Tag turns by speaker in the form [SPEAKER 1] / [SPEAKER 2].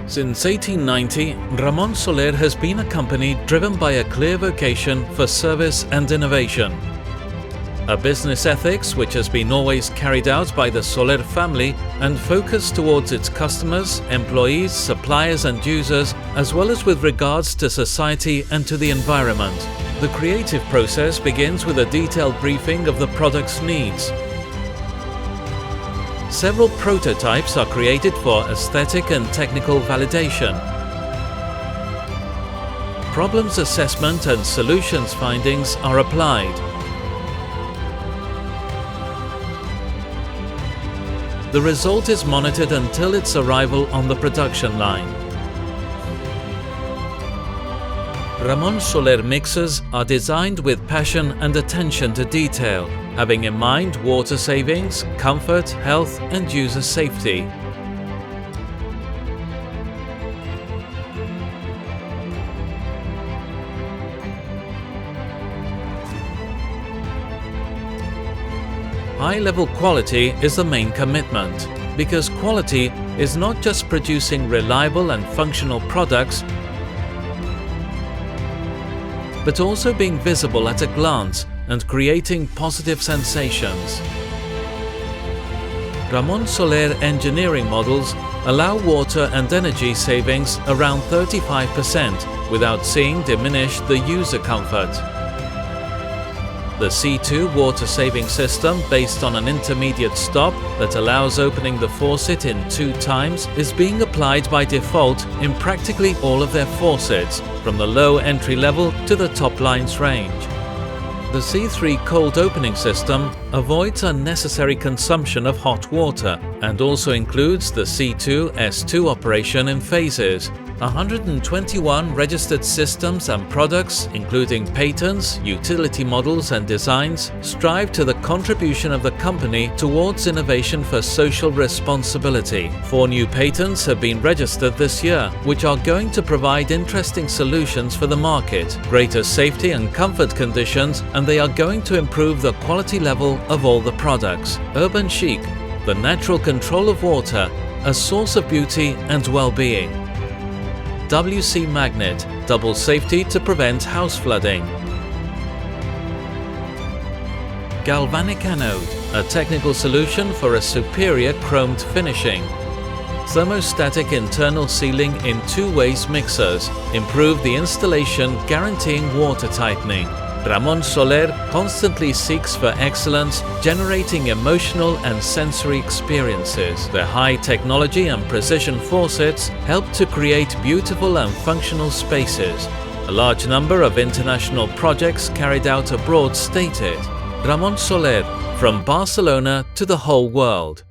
[SPEAKER 1] Since 1890, Ramon Soler has been a company driven by a clear vocation for service and innovation. A business ethics which has been always carried out by the Soler family and focused towards its customers, employees, suppliers and users, as well as with regards to society and to the environment. The creative process begins with a detailed briefing of the product's needs. Several prototypes are created for aesthetic and technical validation. Problems assessment and solutions findings are applied. The result is monitored until its arrival on the production line. Ramon Soler mixers are designed with passion and attention to detail, having in mind water savings, comfort, health and user safety. High-level quality is the main commitment, because quality is not just producing reliable and functional products, but also being visible at a glance and creating positive sensations. Ramon Soler engineering models allow water and energy savings around 35% without seeing diminished the user comfort. The C2 water-saving system, based on an intermediate stop that allows opening the faucet in 2 times, is being applied by default in practically all of their faucets, from the low entry level to the top lines range. The C3 cold opening system avoids unnecessary consumption of hot water and also includes the C2 S2 operation in phases. 121 registered systems and products, including patents, utility models and designs, strive to the contribution of the company towards innovation for social responsibility. 4 new patents have been registered this year, which are going to provide interesting solutions for the market, greater safety and comfort conditions, and they are going to improve the quality level of all the products. Urban Chic, the natural control of water, a source of beauty and well-being. WC Magnet, double safety to prevent house flooding. Galvanic Anode, a technical solution for a superior chromed finishing. Thermostatic internal sealing in 2-ways mixers, improve the installation guaranteeing water tightening. Ramon Soler constantly seeks for excellence, generating emotional and sensory experiences. Their high technology and precision faucets help to create beautiful and functional spaces. A large number of international projects carried out abroad stated, Ramon Soler, from Barcelona to the whole world.